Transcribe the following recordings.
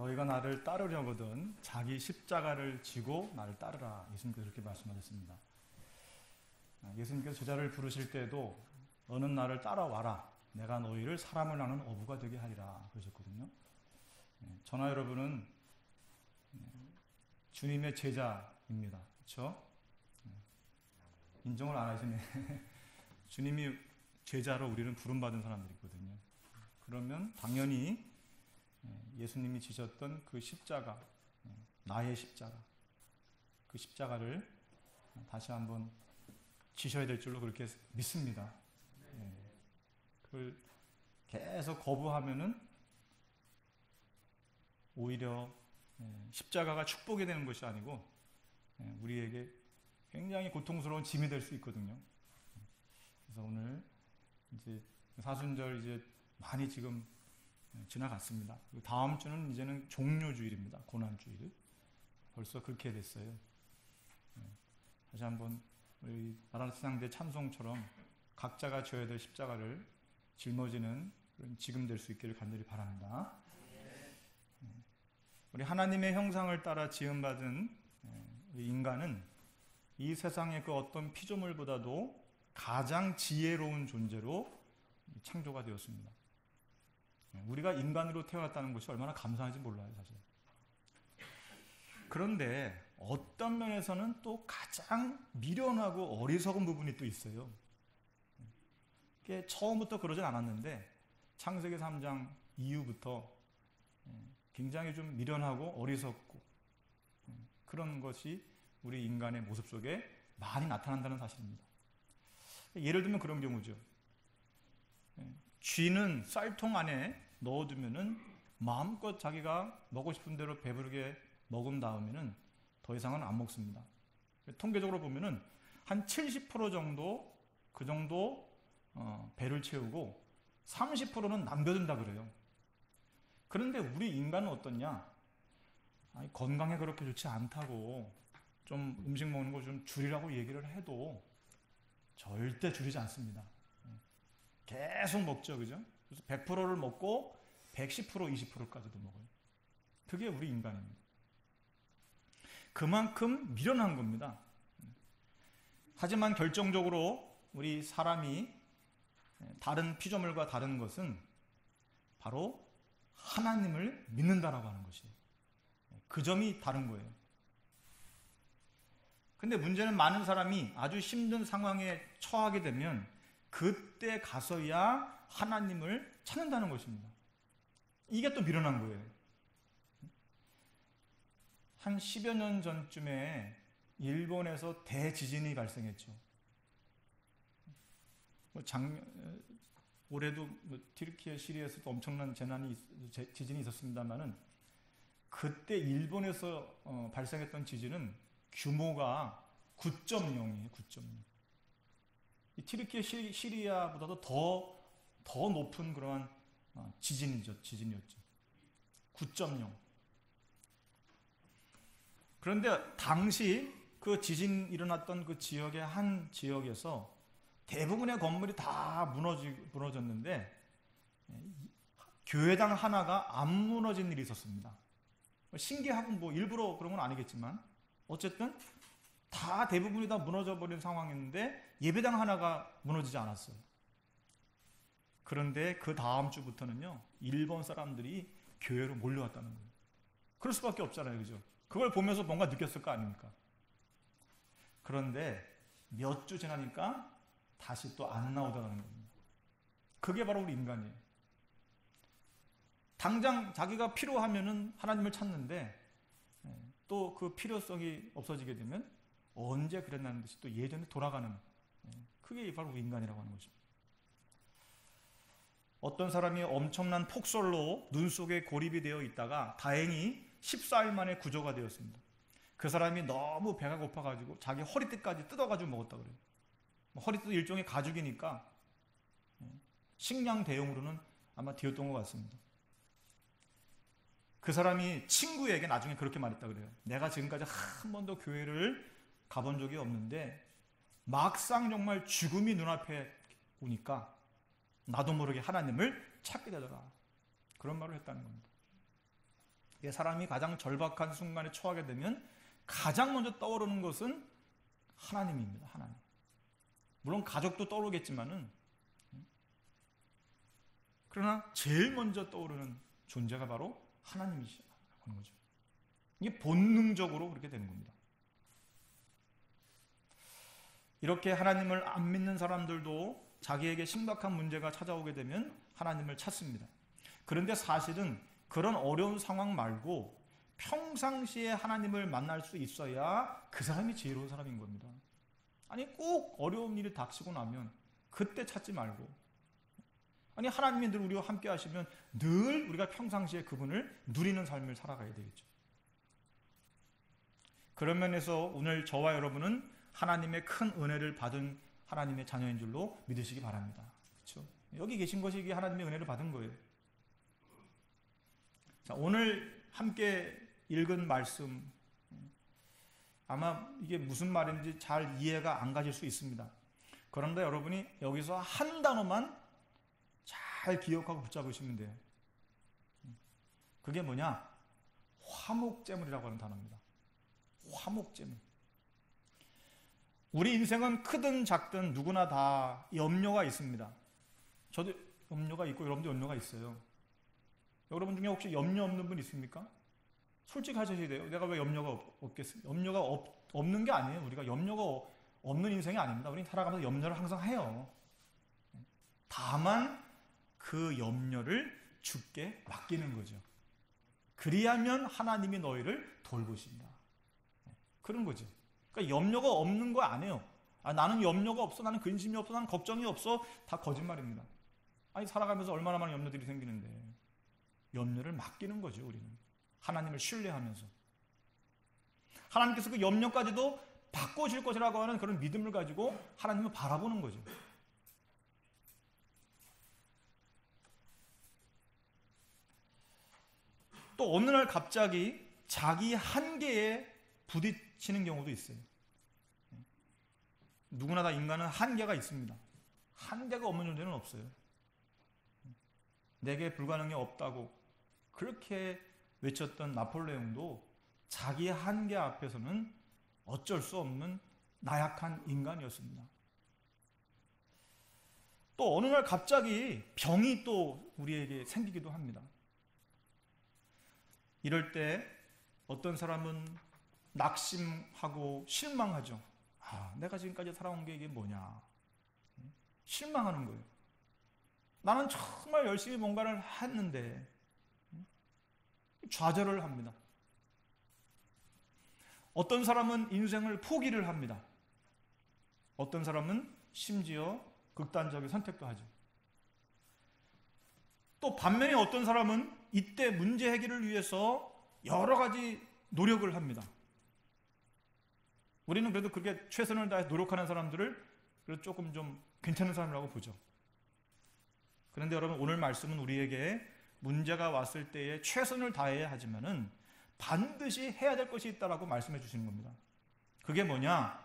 너희가 나를 따르려거든 자기 십자가를 지고 나를 따르라. 예수님께서 그렇게 말씀하셨습니다. 예수님께서 제자를 부르실 때도 너는 나를 따라와라. 내가 너희를 사람을 낳는 어부가 되게 하리라 그러셨거든요. 저나 여러분은 주님의 제자입니다. 그렇죠? 인정을 안 하시네. 주님이 제자로 우리는 부름받은 사람들이거든요. 그러면 당연히 예수님이 지셨던 그 십자가, 나의 십자가, 그 십자가를 다시 한번 지셔야 될 줄로 그렇게 믿습니다. 그걸 계속 거부하면은 오히려 십자가가 축복이 되는 것이 아니고 우리에게 굉장히 고통스러운 짐이 될 수 있거든요. 그래서 오늘 이제 사순절 이제 많이 지금 지나갔습니다. 다음 주는 이제는 종료주일입니다. 고난주일. 벌써 그렇게 됐어요. 다시 한번 우리 나라상대 찬송처럼 각자가 져야 될 십자가를 짊어지는 그런 지금 될 수 있기를 간절히 바랍니다. 우리 하나님의 형상을 따라 지음받은 우리 인간은 이 세상의 그 어떤 피조물보다도 가장 지혜로운 존재로 창조가 되었습니다. 우리가 인간으로 태어났다는 것이 얼마나 감사한지 몰라요, 사실. 그런데 어떤 면에서는 또 가장 미련하고 어리석은 부분이 또 있어요. 그게 처음부터 그러진 않았는데 창세기 3장 이후부터 굉장히 좀 미련하고 어리석고 그런 것이 우리 인간의 모습 속에 많이 나타난다는 사실입니다. 예를 들면 그런 경우죠. 쥐는 쌀통 안에 넣어두면은 마음껏 자기가 먹고 싶은 대로 배부르게 먹은 다음에는 더 이상은 안 먹습니다. 통계적으로 보면은 한 70% 정도 그 정도 배를 채우고 30%는 남겨둔다 그래요. 그런데 우리 인간은 어떻냐? 아니, 건강에 그렇게 좋지 않다고 좀 음식 먹는 거 좀 줄이라고 얘기를 해도 절대 줄이지 않습니다. 계속 먹죠, 그죠? 그래서 100%를 먹고 110%, 20%까지도 먹어요. 그게 우리 인간입니다. 그만큼 미련한 겁니다. 하지만 결정적으로 우리 사람이 다른 피조물과 다른 것은 바로 하나님을 믿는다라고 하는 것이에요. 그 점이 다른 거예요. 근데 문제는 많은 사람이 아주 힘든 상황에 처하게 되면 그때 가서야 하나님을 찾는다는 것입니다. 이게 또 미련한 거예요. 한 10여 년 전쯤에 일본에서 대지진이 발생했죠. 올해도 튀르키예 시리아에서도 엄청난 지진이 있었습니다만은 그때 일본에서 발생했던 지진은 규모가 9.0이에요. 9.0. 이 튀르키예 시리아보다도 더 높은 그러한 지진이었죠. 9.0. 그런데 당시 그 지진 일어났던 그 지역의 한 지역에서 대부분의 건물이 다 무너졌는데 교회당 하나가 안 무너진 일이 있었습니다. 신기하고 뭐 일부러 그런 건 아니겠지만 어쨌든 다 대부분이 다 무너져 버린 상황인데 예배당 하나가 무너지지 않았어요. 그런데 그 다음 주부터는요 일본 사람들이 교회로 몰려왔다는 거예요. 그럴 수밖에 없잖아요, 그죠? 그걸 보면서 뭔가 느꼈을 거 아닙니까? 그런데 몇 주 지나니까 다시 또 안 나오더라는 겁니다. 그게 바로 우리 인간이에요. 당장 자기가 필요하면은 하나님을 찾는데 또 그 필요성이 없어지게 되면 언제 그랬나는 듯이 또 예전에 돌아가는 그게 바로 우리 인간이라고 하는 것입니다. 어떤 사람이 엄청난 폭설로 눈 속에 고립이 되어 있다가 다행히 14일 만에 구조가 되었습니다. 그 사람이 너무 배가 고파가지고 자기 허리띠까지 뜯어가지고 먹었다 그래요. 허리띠도 일종의 가죽이니까 식량 대용으로는 아마 되었던 것 같습니다. 그 사람이 친구에게 나중에 그렇게 말했다 그래요. 내가 지금까지 한 번도 교회를 가본 적이 없는데 막상 정말 죽음이 눈앞에 오니까 나도 모르게 하나님을 찾게 되더라. 그런 말을 했다는 겁니다. 사람이 가장 절박한 순간에 처하게 되면 가장 먼저 떠오르는 것은 하나님입니다. 하나님. 물론 가족도 떠오르겠지만은, 그러나 제일 먼저 떠오르는 존재가 바로 하나님이시라는 거죠. 이게 본능적으로 그렇게 되는 겁니다. 이렇게 하나님을 안 믿는 사람들도 자기에게 심각한 문제가 찾아오게 되면 하나님을 찾습니다. 그런데 사실은 그런 어려운 상황 말고 평상시에 하나님을 만날 수 있어야 그 사람이 지혜로운 사람인 겁니다. 아니 꼭 어려운 일이 닥치고 나면 그때 찾지 말고, 아니 하나님이 늘 우리와 함께 하시면 늘 우리가 평상시에 그분을 누리는 삶을 살아가야 되겠죠. 그런 면에서 오늘 저와 여러분은 하나님의 큰 은혜를 받은 하나님의 자녀인 줄로 믿으시기 바랍니다. 그렇죠? 여기 계신 것이 이게 하나님의 은혜를 받은 거예요. 자, 오늘 함께 읽은 말씀, 아마 이게 무슨 말인지 잘 이해가 안 가실 수 있습니다. 그런데 여러분이 여기서 한 단어만 잘 기억하고 붙잡으시면 돼요. 그게 뭐냐? 화목제물이라고 하는 단어입니다. 화목제물. 우리 인생은 크든 작든 누구나 다 염려가 있습니다. 저도 염려가 있고 여러분도 염려가 있어요. 여러분 중에 혹시 염려 없는 분 있습니까? 솔직하셔야 돼요. 내가 왜 염려가 없겠습니까? 염려가 없는 게 아니에요. 우리가 염려가 없는 인생이 아닙니다. 우리는 살아가면서 염려를 항상 해요. 다만 그 염려를 주께 맡기는 거죠. 그리하면 하나님이 너희를 돌보신다. 그런 거죠. 그러니까 염려가 없는 거 아니에요. 나는 염려가 없어, 나는 근심이 없어, 나는 걱정이 없어. 다 거짓말입니다. 아니 살아가면서 얼마나 많은 염려들이 생기는데 염려를 맡기는 거죠. 우리는 하나님을 신뢰하면서 하나님께서 그 염려까지도 바꿔줄 것이라고 하는 그런 믿음을 가지고 하나님을 바라보는 거죠. 또 어느 날 갑자기 자기 한계에 부딪히는 경우도 있어요. 누구나 다 인간은 한계가 있습니다. 한계가 없는 존재는 없어요. 내게 불가능이 없다고 그렇게 외쳤던 나폴레옹도 자기 한계 앞에서는 어쩔 수 없는 나약한 인간이었습니다. 또 어느 날 갑자기 병이 또 우리에게 생기기도 합니다. 이럴 때 어떤 사람은 낙심하고 실망하죠. 내가 지금까지 살아온 게 이게 뭐냐. 실망하는 거예요. 나는 정말 열심히 뭔가를 했는데 좌절을 합니다. 어떤 사람은 인생을 포기를 합니다. 어떤 사람은 심지어 극단적인 선택도 하죠. 또 반면에 어떤 사람은 이때 문제 해결을 위해서 여러 가지 노력을 합니다. 우리는 그래도 그렇게 최선을 다해 노력하는 사람들을 그래도 조금 좀 괜찮은 사람이라고 보죠. 그런데 여러분 오늘 말씀은 우리에게 문제가 왔을 때에 최선을 다해야 하지만은 반드시 해야 될 것이 있다라고 말씀해 주시는 겁니다. 그게 뭐냐?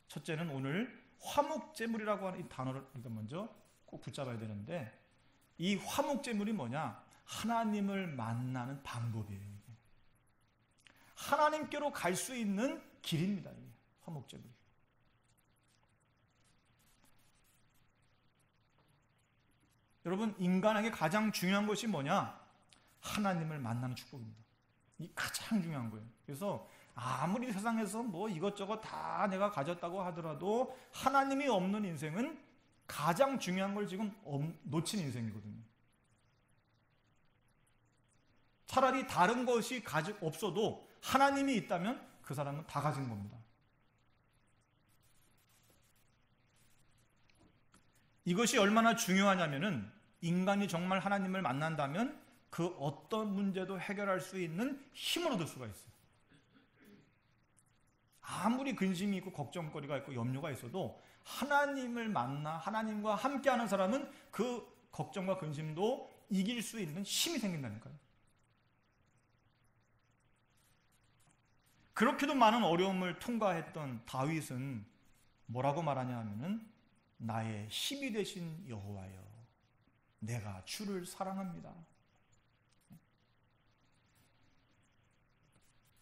첫째는 오늘 화목제물이라고 하는 이 단어를 우리가 먼저 꼭 붙잡아야 되는데 이 화목제물이 뭐냐? 하나님을 만나는 방법이에요. 하나님께로 갈 수 있는 길입니다. 이게 화목제물이. 여러분 인간에게 가장 중요한 것이 뭐냐? 하나님을 만나는 축복입니다. 이 가장 중요한 거예요. 그래서 아무리 세상에서 뭐 이것저것 다 내가 가졌다고 하더라도 하나님이 없는 인생은 가장 중요한 걸 지금 놓친 인생이거든요. 차라리 다른 것이 없어도 하나님이 있다면 그 사람은 다 가진 겁니다. 이것이 얼마나 중요하냐면은 인간이 정말 하나님을 만난다면 그 어떤 문제도 해결할 수 있는 힘을 얻을 수가 있어요. 아무리 근심이 있고 걱정거리가 있고 염려가 있어도 하나님을 만나 하나님과 함께하는 사람은 그 걱정과 근심도 이길 수 있는 힘이 생긴다니까요. 그렇게도 많은 어려움을 통과했던 다윗은 뭐라고 말하냐 하면은 나의 힘이 되신 여호와여 내가 주를 사랑합니다.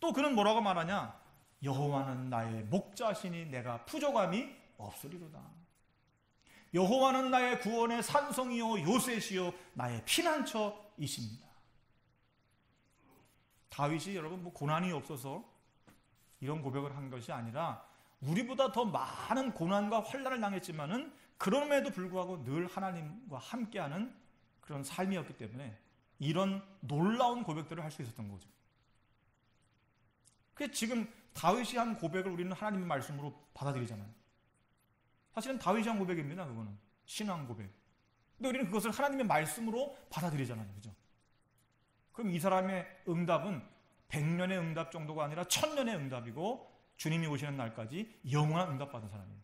또 그는 뭐라고 말하냐? 여호와는 나의 목자시니 내가 부족함이 없으리로다. 여호와는 나의 구원의 산성이요 요새시요 나의 피난처이십니다. 다윗이 여러분 고난이 없어서 이런 고백을 한 것이 아니라 우리보다 더 많은 고난과 환난을 당했지만은 그럼에도 불구하고 늘 하나님과 함께하는 그런 삶이었기 때문에 이런 놀라운 고백들을 할 수 있었던 거죠. 그래서 지금 다윗이 한 고백을 우리는 하나님의 말씀으로 받아들이잖아요. 사실은 다윗이 한 고백입니다. 그거는 신앙 고백. 근데 우리는 그것을 하나님의 말씀으로 받아들이잖아요. 그죠? 그럼 이 사람의 응답은 100년의 응답 정도가 아니라 1000년의 응답이고 주님이 오시는 날까지 영원한 응답 받은 사람이에요.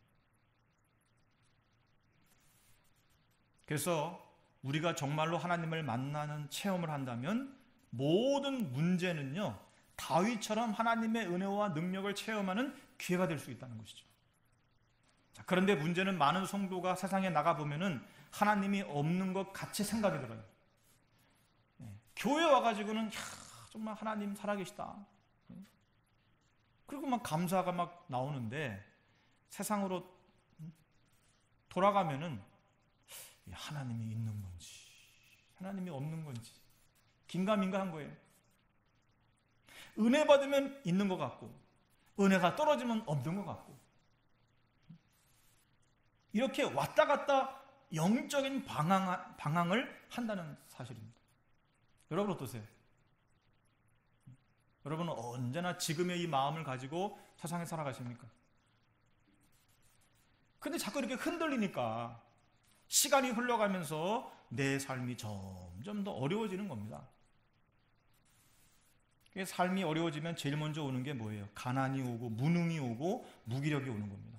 그래서 우리가 정말로 하나님을 만나는 체험을 한다면 모든 문제는요, 다윗처럼 하나님의 은혜와 능력을 체험하는 기회가 될 수 있다는 것이죠. 자, 그런데 문제는 많은 성도가 세상에 나가보면은 하나님이 없는 것 같이 생각이 들어요. 교회 와가지고는 정말 하나님 살아계시다. 그리고 막 감사가 막 나오는데 세상으로 돌아가면은 하나님이 있는 건지 하나님이 없는 건지 긴가민가한 거예요. 은혜 받으면 있는 것 같고 은혜가 떨어지면 없는 것 같고 이렇게 왔다 갔다 영적인 방황을 한다는 사실입니다. 여러분 어떠세요? 여러분은 언제나 지금의 이 마음을 가지고 세상에 살아가십니까? 근데 자꾸 이렇게 흔들리니까 시간이 흘러가면서 내 삶이 점점 더 어려워지는 겁니다. 삶이 어려워지면 제일 먼저 오는 게 뭐예요? 가난이 오고 무능이 오고 무기력이 오는 겁니다.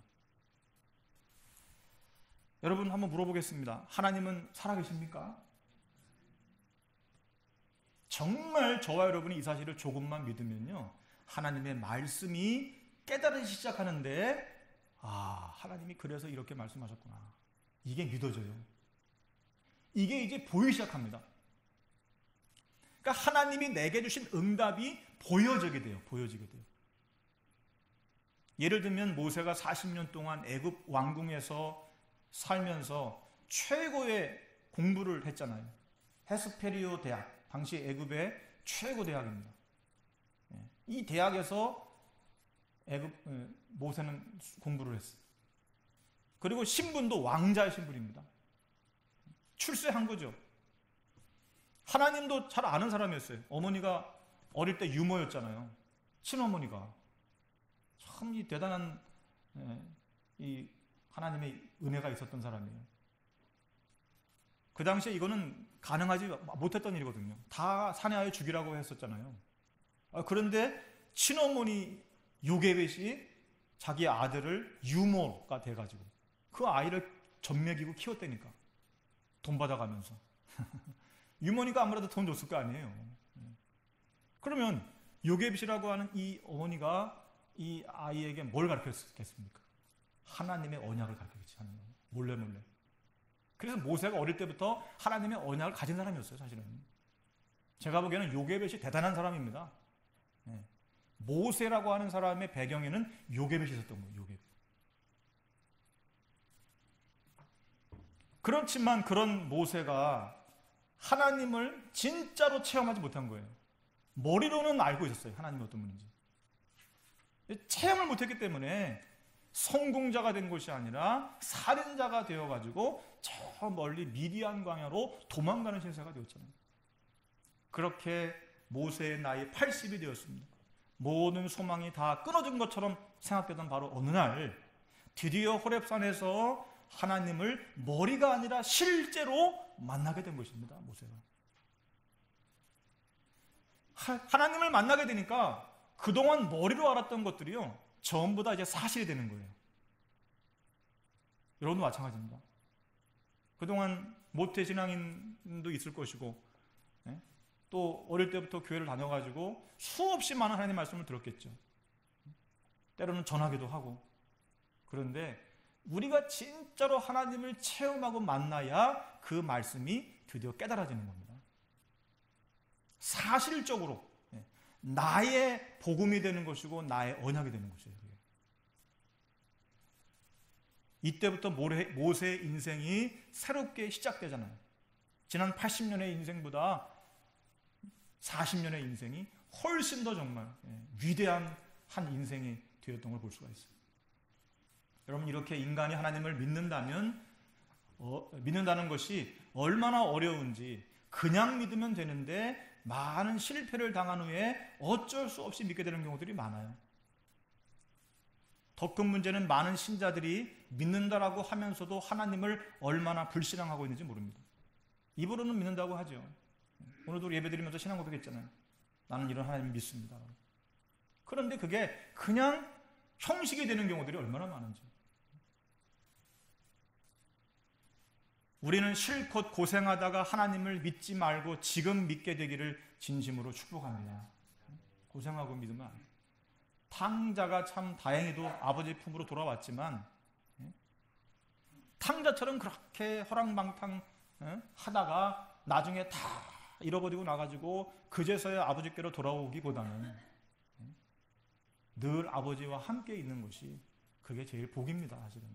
여러분 한번 물어보겠습니다. 하나님은 살아계십니까? 정말 저와 여러분이 이 사실을 조금만 믿으면요, 하나님의 말씀이 깨달으기 시작하는데 하나님이 그래서 이렇게 말씀하셨구나, 이게 믿어져요. 이게 이제 보이기 시작합니다. 그러니까 하나님이 내게 주신 응답이 보여지게 돼요. 예를 들면 모세가 40년 동안 애굽 왕궁에서 살면서 최고의 공부를 했잖아요. 헤스페리오 대학, 당시 애굽의 최고 대학입니다. 이 대학에서 모세는 공부를 했어요. 그리고 신분도 왕자의 신분입니다. 출세한 거죠. 하나님도 잘 아는 사람이었어요. 어머니가 어릴 때 유모였잖아요. 친어머니가 참 이 대단한 이 하나님의 은혜가 있었던 사람이에요. 그 당시에 이거는 가능하지 못했던 일이거든요. 다 살해하여 죽이라고 했었잖아요. 그런데 친어머니 요게벳이 자기 아들을 유모가 돼가지고 그 아이를 젖먹이고 키웠다니까. 돈 받아가면서. 유모니까 아무래도 돈 줬을 거 아니에요. 그러면 요게벳이라고 하는 이 어머니가 이 아이에게 뭘 가르쳤겠습니까? 하나님의 언약을 가르쳤지. 몰래. 그래서 모세가 어릴 때부터 하나님의 언약을 가진 사람이었어요. 사실은 제가 보기에는 요게벳이 대단한 사람입니다. 모세라고 하는 사람의 배경에는 요게벳이 있었던 거예요. 요게벳. 그렇지만 그런 모세가 하나님을 진짜로 체험하지 못한 거예요. 머리로는 알고 있었어요. 하나님이 어떤 분인지. 체험을 못했기 때문에 성공자가 된 것이 아니라 살인자가 되어가지고 저 멀리 미디안 광야로 도망가는 신세가 되었잖아요. 그렇게 모세의 나이 80이 되었습니다. 모든 소망이 다 끊어진 것처럼 생각되던 바로 어느 날 드디어 호렙산에서 하나님을 머리가 아니라 실제로 만나게 된 것입니다. 모세가 하나님을 만나게 되니까 그동안 머리로 알았던 것들이요 전부 다 이제 사실이 되는 거예요. 여러분도 마찬가지입니다. 그동안 모태신앙인도 있을 것이고 또 어릴 때부터 교회를 다녀가지고 수없이 많은 하나님의 말씀을 들었겠죠. 때로는 전하기도 하고. 그런데 우리가 진짜로 하나님을 체험하고 만나야 그 말씀이 드디어 깨달아지는 겁니다. 사실적으로 나의 복음이 되는 것이고 나의 언약이 되는 것이에요. 이때부터 모세의 인생이 새롭게 시작되잖아요. 지난 80년의 인생보다 40년의 인생이 훨씬 더 정말 위대한 한 인생이 되었던 걸 볼 수가 있어요. 여러분, 이렇게 인간이 하나님을 믿는다는 것이 얼마나 어려운지, 그냥 믿으면 되는데 많은 실패를 당한 후에 어쩔 수 없이 믿게 되는 경우들이 많아요. 더 큰 문제는 많은 신자들이 믿는다라고 하면서도 하나님을 얼마나 불신앙하고 있는지 모릅니다. 입으로는 믿는다고 하죠. 오늘도 예배드리면서 신앙 고백했잖아요. 나는 이런 하나님 믿습니다. 그런데 그게 그냥 형식이 되는 경우들이 얼마나 많은지. 우리는 실컷 고생하다가 하나님을 믿지 말고 지금 믿게 되기를 진심으로 축복합니다. 고생하고 믿으면 안 돼요. 탕자가 참 다행히도 아버지 품으로 돌아왔지만 탕자처럼 그렇게 허랑방탕 하다가 나중에 다 잃어버리고 나가지고 그제서야 아버지께로 돌아오기보다는 늘 아버지와 함께 있는 것이 그게 제일 복입니다. 사실은.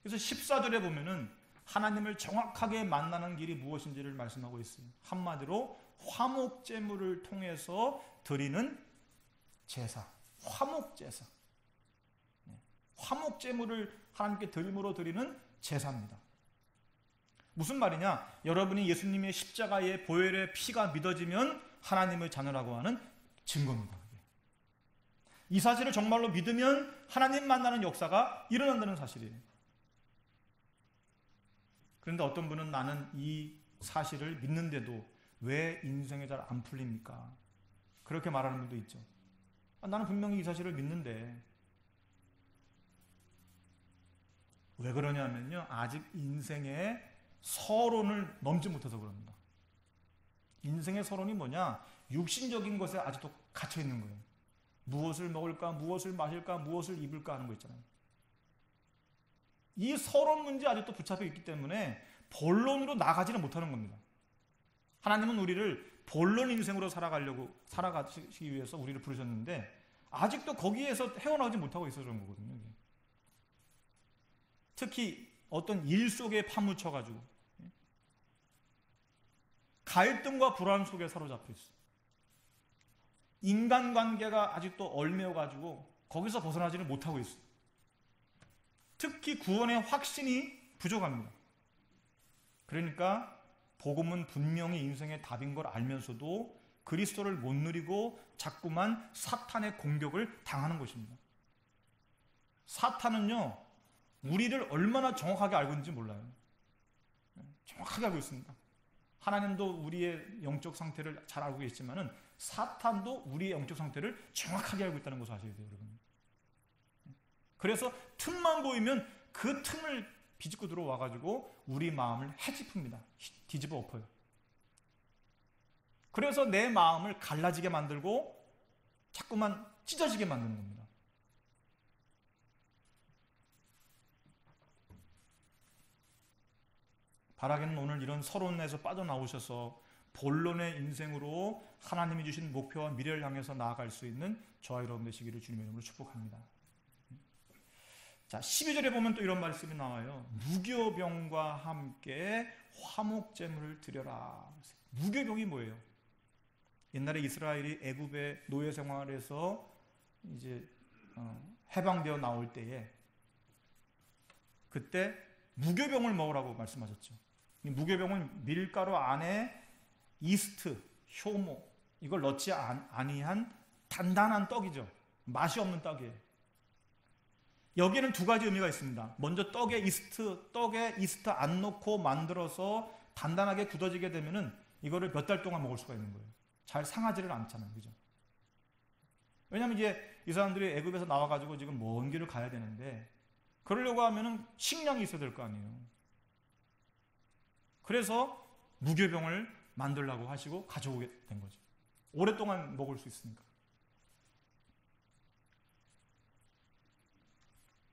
그래서 14절에 보면은 하나님을 정확하게 만나는 길이 무엇인지를 말씀하고 있어요. 한마디로 화목제물을 통해서 드리는 제사, 화목제사. 화목제물을 하나님께 드림으로 드리는 제사입니다. 무슨 말이냐? 여러분이 예수님의 십자가의 보혈의 피가 믿어지면 하나님의 자녀라고 하는 증거입니다. 이 사실을 정말로 믿으면 하나님 만나는 역사가 일어난다는 사실이에요. 그런데 어떤 분은 나는 이 사실을 믿는데도 왜 인생에 잘 안 풀립니까? 그렇게 말하는 분도 있죠. 나는 분명히 이 사실을 믿는데 왜 그러냐면요, 아직 인생의 서론을 넘지 못해서 그럽니다. 인생의 서론이 뭐냐? 육신적인 것에 아직도 갇혀 있는 거예요. 무엇을 먹을까, 무엇을 마실까, 무엇을 입을까 하는 거 있잖아요. 이 서론 문제 아직도 붙잡혀 있기 때문에 본론으로 나가지는 못하는 겁니다. 하나님은 우리를 본론 인생으로 살아가시기 위해서 우리를 부르셨는데 아직도 거기에서 헤어나오지 못하고 있어서 그런 거거든요. 특히 어떤 일 속에 파묻혀가지고 갈등과 불안 속에 사로잡혀 있어요. 인간관계가 아직도 얼매어가지고 거기서 벗어나지를 못하고 있어요. 특히 구원의 확신이 부족합니다. 그러니까 복음은 분명히 인생의 답인 걸 알면서도 그리스도를 못 누리고 자꾸만 사탄의 공격을 당하는 것입니다. 사탄은요, 우리를 얼마나 정확하게 알고 있는지 몰라요. 정확하게 알고 있습니다. 하나님도 우리의 영적 상태를 잘 알고 계시지만은 사탄도 우리의 영적 상태를 정확하게 알고 있다는 것을 아셔야 돼요, 여러분. 그래서 틈만 보이면 그 틈을 비집고 들어와가지고 우리 마음을 헤집습니다. 뒤집어 엎어요. 그래서 내 마음을 갈라지게 만들고 자꾸만 찢어지게 만드는 겁니다. 바라기는 오늘 이런 서론에서 빠져나오셔서 본론의 인생으로 하나님이 주신 목표와 미래를 향해서 나아갈 수 있는 저와 여러분 되시기를 주님의 이름으로 축복합니다. 자, 12절에 보면 또 이런 말씀이 나와요. 무교병과 함께 화목제물을 드려라. 무교병이 뭐예요? 옛날에 이스라엘이 애굽의 노예 생활에서 이제 해방되어 나올 때에 그때 무교병을 먹으라고 말씀하셨죠. 이 무교병은 밀가루 안에 이스트, 효모 이걸 넣지 아니한 단단한 떡이죠. 맛이 없는 떡이에요. 여기에는 두 가지 의미가 있습니다. 먼저 떡에 이스트 안 넣고 만들어서 단단하게 굳어지게 되면은 이거를 몇 달 동안 먹을 수가 있는 거예요. 잘 상하지를 않잖아요. 그죠? 왜냐하면 이제 이 사람들이 애굽에서 나와가지고 지금 먼 길을 가야 되는데 그러려고 하면은 식량이 있어야 될 거 아니에요. 그래서 무교병을 만들라고 하시고 가져오게 된 거죠. 오랫동안 먹을 수 있으니까.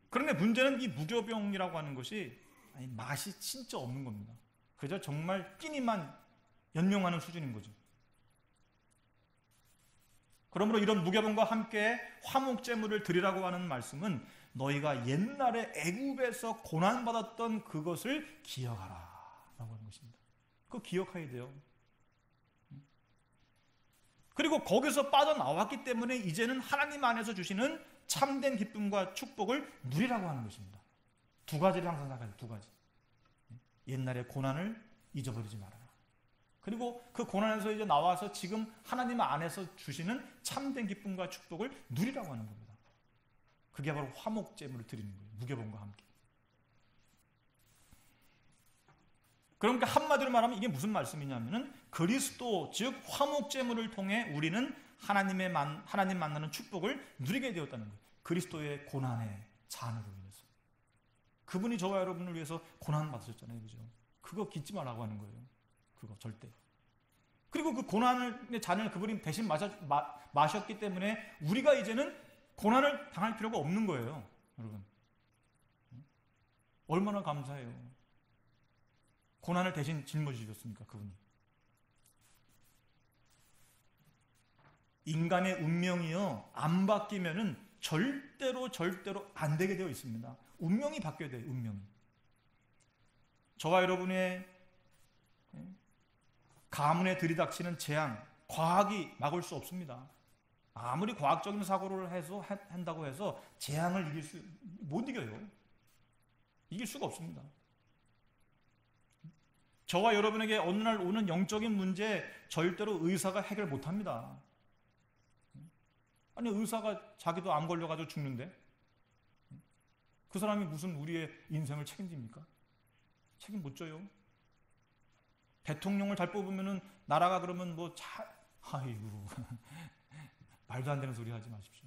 그런데 문제는 이 무교병이라고 하는 것이 맛이 진짜 없는 겁니다. 그저 정말 끼니만 연명하는 수준인 거죠. 그러므로 이런 무교병과 함께 화목제물을 드리라고 하는 말씀은 너희가 옛날에 애굽에서 고난받았던 그것을 기억하라 라고 하는 것입니다. 그거 기억해야 돼요. 그리고 거기서 빠져나왔기 때문에 이제는 하나님 안에서 주시는 참된 기쁨과 축복을 누리라고 하는 것입니다. 두 가지를 항상 생각해요. 두 가지. 옛날의 고난을 잊어버리지 말아라. 그리고 그 고난에서 이제 나와서 지금 하나님 안에서 주시는 참된 기쁨과 축복을 누리라고 하는 겁니다. 그게 바로 화목제물을 드리는 거예요. 무교병과 함께. 그러니까 한마디로 말하면 이게 무슨 말씀이냐면은 그리스도 즉 화목제물을 통해 우리는 하나님 만나는 축복을 누리게 되었다는 거예요. 그리스도의 고난의 잔으로 인해서. 그분이 저와 여러분을 위해서 고난 받으셨잖아요. 그죠? 그거 잊지 말라고 하는 거예요. 그거 절대. 그리고 그 고난의 잔을 그분이 대신 마셨기 때문에 우리가 이제는 고난을 당할 필요가 없는 거예요. 여러분. 얼마나 감사해요. 고난을 대신 짊어지셨습니까? 그분이. 인간의 운명이요 안 바뀌면은 절대로 안 되게 되어 있습니다. 운명이 바뀌어야 돼요. 운명이. 저와 여러분의 가문에 들이닥치는 재앙, 과학이 막을 수 없습니다. 아무리 과학적인 사고를 한다고 해서 재앙을 못 이겨요. 이길 수가 없습니다. 저와 여러분에게 어느 날 오는 영적인 문제 절대로 의사가 해결 못합니다. 아니 의사가 자기도 암 걸려가지고 죽는데 그 사람이 무슨 우리의 인생을 책임집니까? 책임 못 져요. 대통령을 잘 뽑으면은 나라가 그러면 아이고 말도 안 되는 소리 하지 마십시오.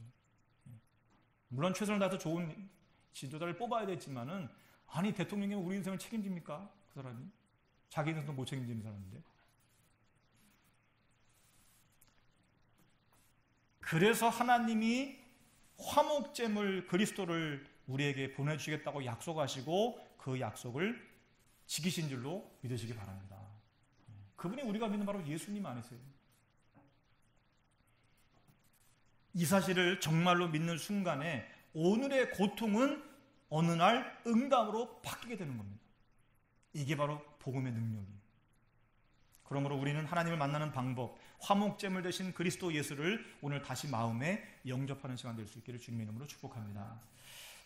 물론 최선을 다해서 좋은 지도자를 뽑아야 되지만은 아니 대통령이 우리 인생을 책임집니까? 그 사람이 자기 인생도 못 책임지는 사람인데. 그래서 하나님이 화목제물 그리스도를 우리에게 보내주시겠다고 약속하시고 그 약속을 지키신 줄로 믿으시기 바랍니다. 그분이 우리가 믿는 바로 예수님 안에서요. 이 사실을 정말로 믿는 순간에 오늘의 고통은 어느 날 응답으로 바뀌게 되는 겁니다. 이게 바로 복음의 능력이에요. 그러므로 우리는 하나님을 만나는 방법, 화목제물 되신 그리스도 예수를 오늘 다시 마음에 영접하는 시간 될 수 있기를 주님의 이름으로 축복합니다.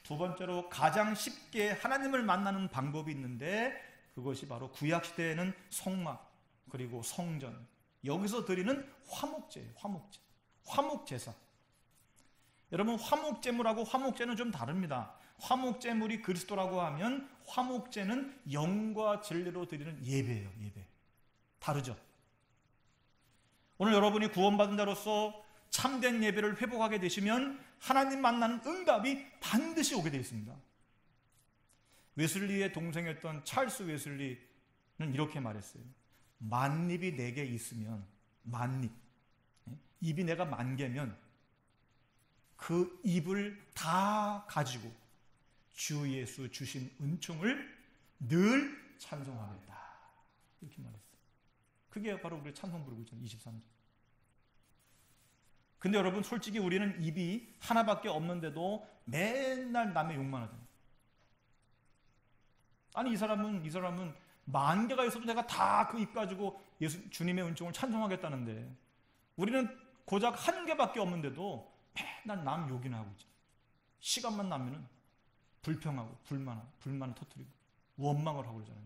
두 번째로 가장 쉽게 하나님을 만나는 방법이 있는데 그것이 바로 구약시대에는 성막 그리고 성전, 여기서 드리는 화목제예요. 화목제사. 여러분 화목제물하고 화목제는 좀 다릅니다. 화목제물이 그리스도라고 하면 화목제는 영과 진리로 드리는 예배예요. 예배. 다르죠. 오늘 여러분이 구원받은 자로서 참된 예배를 회복하게 되시면 하나님 만나는 응답이 반드시 오게 되어 있습니다. 웨슬리의 동생이었던 찰스 웨슬리는 이렇게 말했어요. 만입이 내게 있으면, 만입, 입이 내가 만 개면 그 입을 다 가지고 주 예수 주신 은총을 늘 찬송하겠다. 이렇게 말했어요. 그게 바로 우리 찬송 부르고 있잖아요. 23절. 근데 여러분 솔직히 우리는 입이 하나밖에 없는데도 맨날 남의 욕만 하잖아요. 아니 이 사람은 만 개가 있어도 내가 다 그 입 가지고 주님의 은총을 찬송하겠다는데 우리는 고작 한 개밖에 없는데도 맨날 남 욕이나 하고 있잖아요. 시간만 나면은 불평하고 불만을 터뜨리고 원망을 하고 그러잖아요.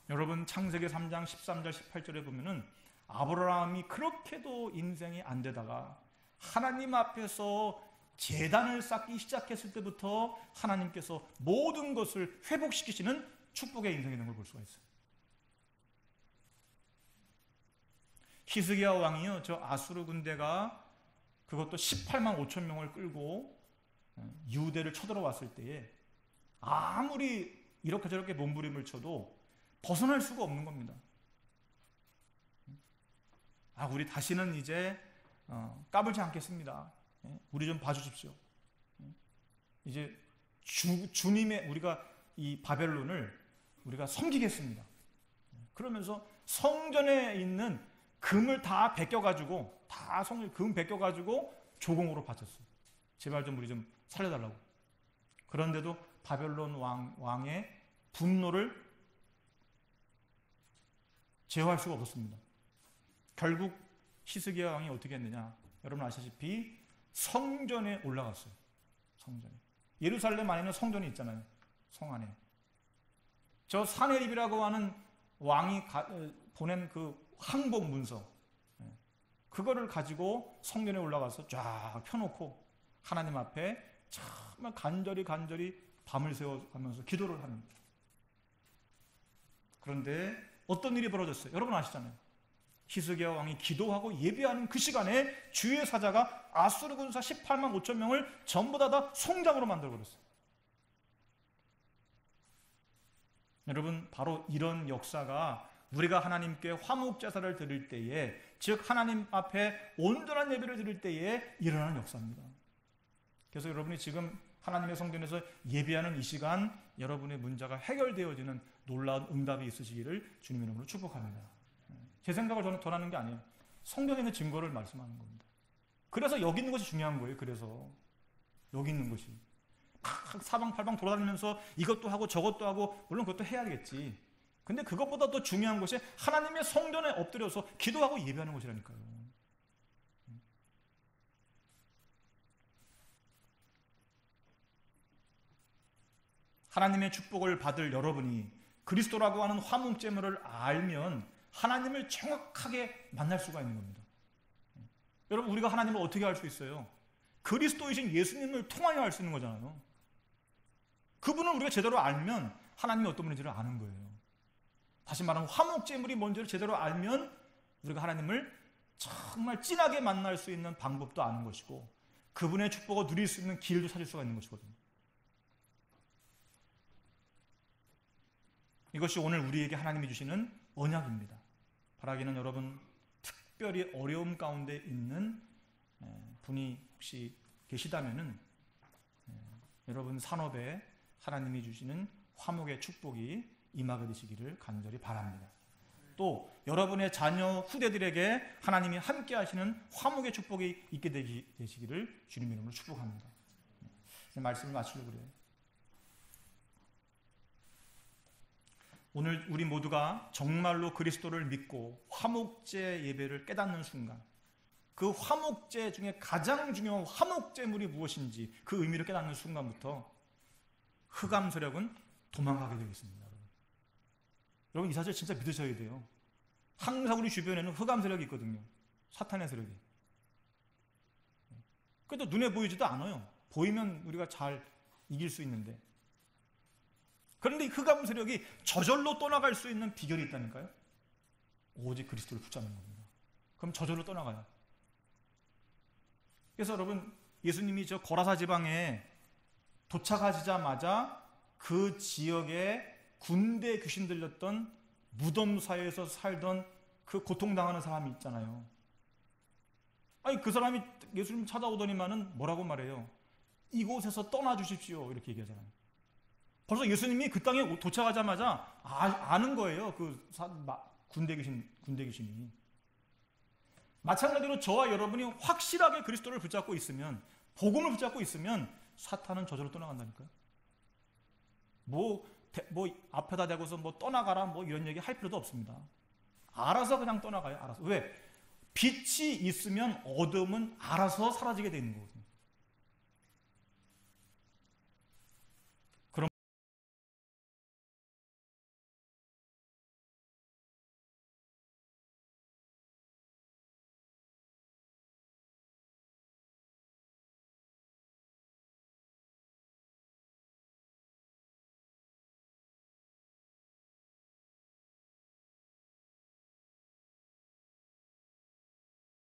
여러분 창세기 3장 13절 18절에 보면은 아브라함이 그렇게도 인생이 안 되다가 하나님 앞에서 제단을 쌓기 시작했을 때부터 하나님께서 모든 것을 회복시키시는 축복의 인생이 있는 걸 볼 수가 있어요. 히스기야 왕이요, 저 아수르 군대가 그것도 18만 5천 명을 끌고 유대를 쳐들어왔을 때에 아무리 이렇게 저렇게 몸부림을 쳐도 벗어날 수가 없는 겁니다. 우리 다시는 이제 까불지 않겠습니다. 우리 좀 봐주십시오. 이제 주님의 우리가 이 바벨론을 우리가 섬기겠습니다. 그러면서 성전에 있는 금을 다 벗겨가지고 금 벗겨가지고 조공으로 바쳤어요. 제발 좀 우리 좀 살려달라고. 그런데도 바벨론 왕의 분노를 제어할 수가 없었습니다. 결국 히스기야 왕이 어떻게 했느냐? 여러분 아시다시피 성전에 올라갔어요. 성전에. 예루살렘 안에는 성전이 있잖아요. 성 안에. 저 사네립이라고 하는 왕이 보낸 그 항복 문서, 그거를 가지고 성전에 올라가서 쫙 펴놓고 하나님 앞에 정말 간절히 밤을 새워가면서 기도를 합니다. 그런데 어떤 일이 벌어졌어요? 여러분 아시잖아요. 히스기야 왕이 기도하고 예배하는 그 시간에 주의 사자가 아수르 군사 18만 5천 명을 전부 다 송장으로 만들어버렸어요. 여러분, 바로 이런 역사가 우리가 하나님께 화목제사를 드릴 때에, 즉 하나님 앞에 온전한 예배를 드릴 때에 일어나는 역사입니다. 그래서 여러분이 지금 하나님의 성전에서 예배하는 이 시간, 여러분의 문제가 해결되어지는 놀라운 응답이 있으시기를 주님의 이름으로 축복합니다. 제 생각을 저는 전하는 게 아니에요. 성경에 있는 증거를 말씀하는 겁니다. 그래서 여기 있는 것이 중요한 거예요. 그래서 여기 있는 것이 막 사방팔방 돌아다니면서 이것도 하고 저것도 하고, 물론 그것도 해야겠지. 근데 그것보다 더 중요한 것이 하나님의 성전에 엎드려서 기도하고 예배하는 것이라니까요. 하나님의 축복을 받을 여러분이 그리스도라고 하는 화목제물을 알면 하나님을 정확하게 만날 수가 있는 겁니다. 여러분, 우리가 하나님을 어떻게 알 수 있어요? 그리스도이신 예수님을 통하여 알 수 있는 거잖아요. 그분을 우리가 제대로 알면 하나님이 어떤 분인지를 아는 거예요. 다시 말하면 화목제물이 뭔지를 제대로 알면 우리가 하나님을 정말 진하게 만날 수 있는 방법도 아는 것이고, 그분의 축복을 누릴 수 있는 길도 찾을 수가 있는 것이거든요. 이것이 오늘 우리에게 하나님이 주시는 언약입니다. 바라기는 여러분, 특별히 어려움 가운데 있는 분이 혹시 계시다면은 여러분 산업에 하나님이 주시는 화목의 축복이 임하게 되시기를 간절히 바랍니다. 또 여러분의 자녀 후대들에게 하나님이 함께 하시는 화목의 축복이 있게 되시기를 주님의 이름으로 축복합니다. 말씀을 마치려고 그래요. 오늘 우리 모두가 정말로 그리스도를 믿고 화목제 예배를 깨닫는 순간, 그 화목제 중에 가장 중요한 화목제물이 무엇인지 그 의미를 깨닫는 순간부터 흑암 세력은 도망가게 되겠습니다. 여러분, 이 사실 진짜 믿으셔야 돼요. 항상 우리 주변에는 흑암 세력이 있거든요. 사탄의 세력이. 그래도 눈에 보이지도 않아요. 보이면 우리가 잘 이길 수 있는데. 그런데 이 흑암 세력이 저절로 떠나갈 수 있는 비결이 있다니까요. 오직 그리스도를 붙잡는 겁니다. 그럼 저절로 떠나가요. 그래서 여러분, 예수님이 저 거라사 지방에 도착하시자마자 그 지역에 군대 귀신 들렸던 무덤 사이에서 살던 그 고통당하는 사람이 있잖아요. 아니, 그 사람이 예수님 찾아오더니만은 뭐라고 말해요? 이곳에서 떠나 주십시오, 이렇게 얘기하잖아요. 벌써 예수님이 그 땅에 도착하자마자 아는 거예요. 그 군대 귀신이. 마찬가지로 저와 여러분이 확실하게 그리스도를 붙잡고 있으면, 복음을 붙잡고 있으면 사탄은 저절로 떠나간다니까요. 뭐 앞에다 대고서 뭐 떠나가라 뭐 이런 얘기 할 필요도 없습니다. 알아서 그냥 떠나가요. 알아서. 왜? 빛이 있으면 어둠은 알아서 사라지게 되는 거거든요.